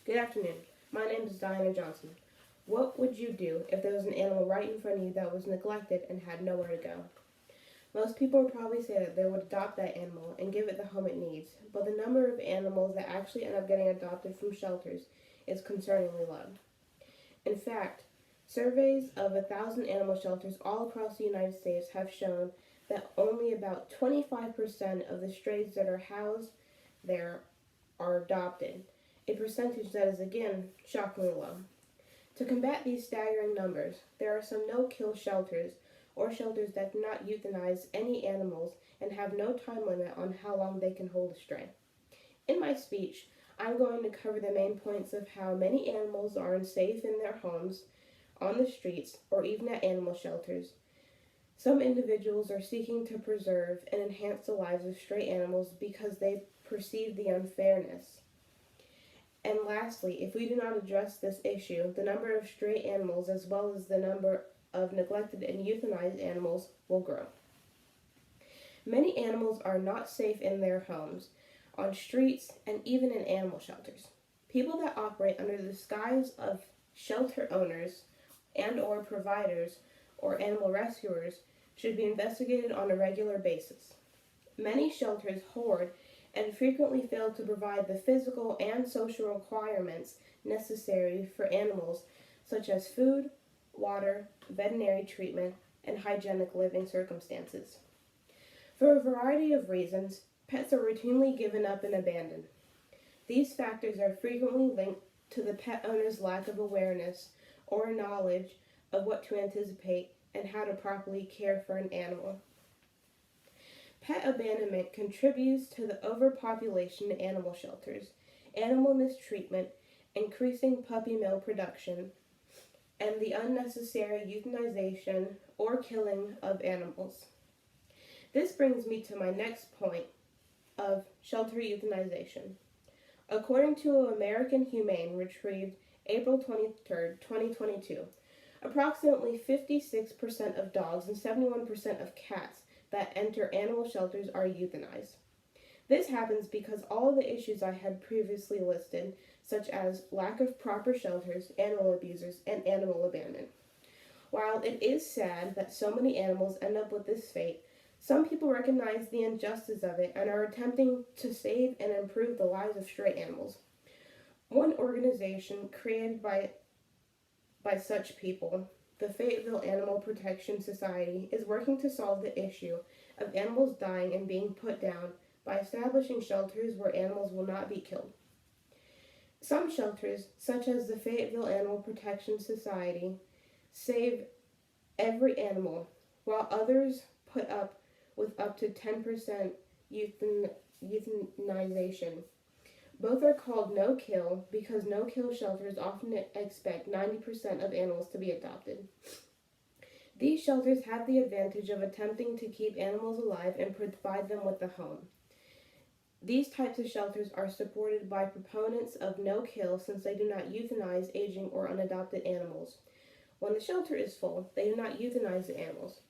Good afternoon. My name is Diana Johnson. What would you do if there was an animal right in front of you that was neglected and had nowhere to go? Most people would probably say that they would adopt that animal and give it the home it needs, but the number of animals that actually end up getting adopted from shelters is concerningly low. In fact, surveys of 1,000 animal shelters all across the United States have shown that only about 25% of the strays that are housed there are adopted, a percentage that is again shockingly low. To combat these staggering numbers, there are some no-kill shelters, or shelters that do not euthanize any animals and have no time limit on how long they can hold a stray. In my speech, I'm going to cover the main points of how many animals are unsafe in their homes, on the streets, or even at animal shelters. Some individuals are seeking to preserve and enhance the lives of stray animals because they perceive the unfairness. And lastly, if we do not address this issue, the number of stray animals as well as the number of neglected and euthanized animals will grow. Many animals are not safe in their homes, on streets, and even in animal shelters. People that operate under the disguise of shelter owners and or providers or animal rescuers should be investigated on a regular basis. Many shelters hoard and frequently fail to provide the physical and social requirements necessary for animals, such as food, water, veterinary treatment, and hygienic living circumstances. For a variety of reasons, pets are routinely given up and abandoned. These factors are frequently linked to the pet owner's lack of awareness or knowledge of what to anticipate and how to properly care for an animal. Pet abandonment contributes to the overpopulation in animal shelters, animal mistreatment, increasing puppy mill production, and the unnecessary euthanization or killing of animals. This brings me to my next point of shelter euthanization. According to American Humane, retrieved April 23, 2022, approximately 56% of dogs and 71% of cats that enter animal shelters are euthanized. This happens because all of the issues I had previously listed, such as lack of proper shelters, animal abusers, and animal abandonment. While it is sad that so many animals end up with this fate, some people recognize the injustice of it and are attempting to save and improve the lives of stray animals. One organization created by such people, the Fayetteville Animal Protection Society, is working to solve the issue of animals dying and being put down by establishing shelters where animals will not be killed. Some shelters, such as the Fayetteville Animal Protection Society, save every animal, while others put up with up to 10% euthanization. Both are called no-kill because no-kill shelters often expect 90% of animals to be adopted. These shelters have the advantage of attempting to keep animals alive and provide them with a home. These types of shelters are supported by proponents of no-kill since they do not euthanize aging or unadopted animals. When the shelter is full, they do not euthanize the animals.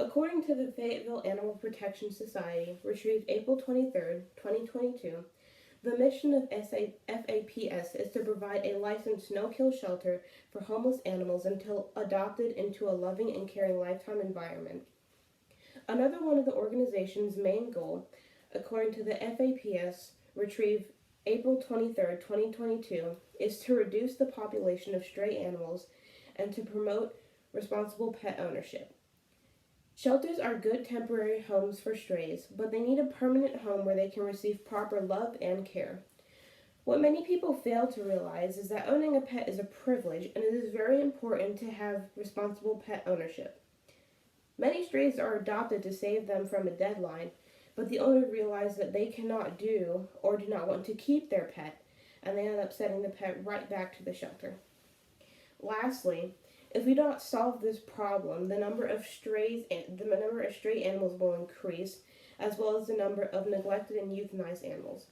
According to the Fayetteville Animal Protection Society, retrieved April 23, 2022, the mission of FAPS is to provide a licensed no-kill shelter for homeless animals until adopted into a loving and caring lifetime environment. Another one of the organization's main goal, according to the FAPS, retrieved April 23, 2022, is to reduce the population of stray animals and to promote responsible pet ownership. Shelters are good temporary homes for strays, but they need a permanent home where they can receive proper love and care. What many people fail to realize is that owning a pet is a privilege, and it is very important to have responsible pet ownership. Many strays are adopted to save them from a deadline, but the owner realizes that they cannot do or do not want to keep their pet, and they end up sending the pet right back to the shelter. Lastly, if we don't solve this problem, the number of stray animals will increase, as well as the number of neglected and euthanized animals.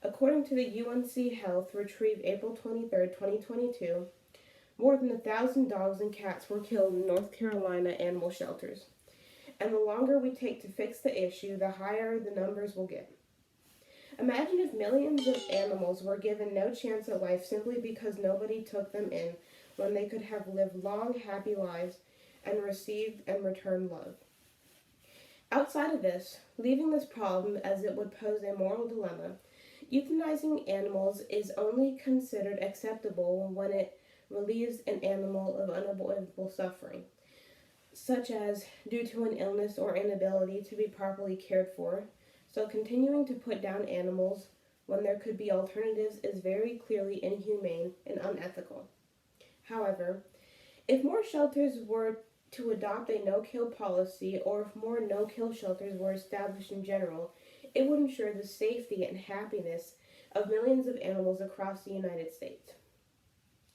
According to the UNC Health, retrieved April 23, 2022, more than 1,000 dogs and cats were killed in North Carolina animal shelters. And the longer we take to fix the issue, the higher the numbers will get. Imagine if millions of animals were given no chance at life simply because nobody took them in when they could have lived long, happy lives and received and returned love. Outside of this, leaving this problem as it would pose a moral dilemma, euthanizing animals is only considered acceptable when it relieves an animal of unavoidable suffering, such as due to an illness or inability to be properly cared for. So continuing to put down animals when there could be alternatives is very clearly inhumane and unethical. However, if more shelters were to adopt a no-kill policy, or if more no-kill shelters were established in general, it would ensure the safety and happiness of millions of animals across the United States.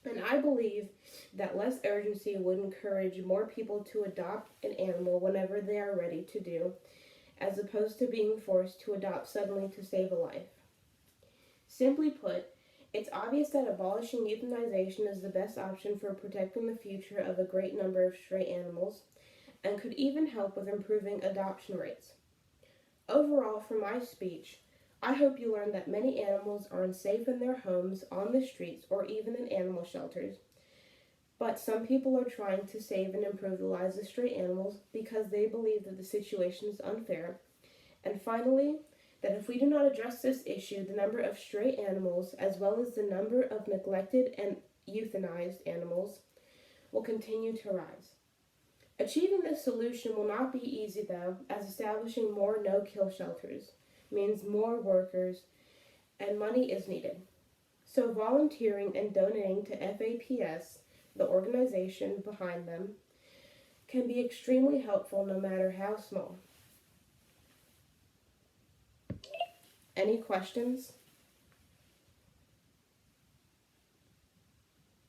And I believe that less urgency would encourage more people to adopt an animal whenever they are ready to do, as opposed to being forced to adopt suddenly to save a life. Simply put, it's obvious that abolishing euthanization is the best option for protecting the future of a great number of stray animals, and could even help with improving adoption rates. Overall, from my speech, I hope you learned that many animals are unsafe in their homes, on the streets, or even in animal shelters. But some people are trying to save and improve the lives of stray animals because they believe that the situation is unfair. And finally, that if we do not address this issue, the number of stray animals, as well as the number of neglected and euthanized animals, will continue to rise. Achieving this solution will not be easy, though, as establishing more no-kill shelters means more workers and money is needed. So volunteering and donating to FAPS, the organization behind them, can be extremely helpful no matter how small. Any questions?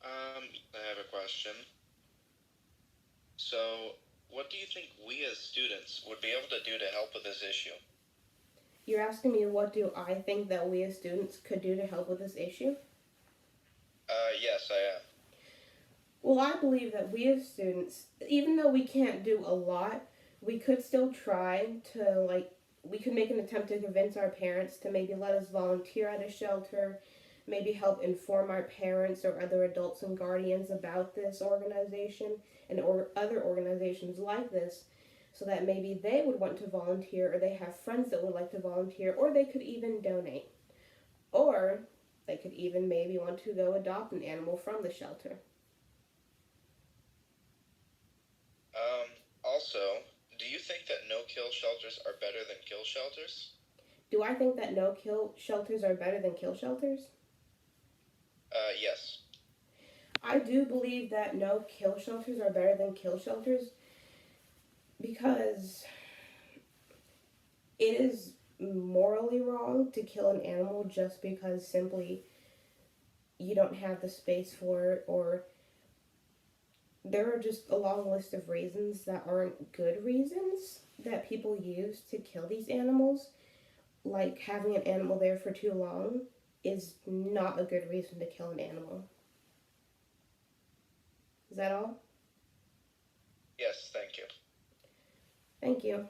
I have a question. So, what do you think we as students would be able to do to help with this issue? You're asking me what do I think that we as students could do to help with this issue? Yes, I am. Well, I believe that we as students, even though we can't do a lot, we could still try to, we could make an attempt to convince our parents to maybe let us volunteer at a shelter, maybe help inform our parents or other adults and guardians about this organization and or other organizations like this, so that maybe they would want to volunteer, or they have friends that would like to volunteer, or they could even donate. Or they could even maybe want to go adopt an animal from the shelter. Also, do you think that no-kill shelters are better than kill shelters? Do I think that no-kill shelters are better than kill shelters? Yes. I do believe that no-kill shelters are better than kill shelters because it is morally wrong to kill an animal just because simply you don't have the space for it, or there are just a long list of reasons that aren't good reasons that people use to kill these animals. Like having an animal there for too long is not a good reason to kill an animal. Is that all? Yes, thank you. Thank you.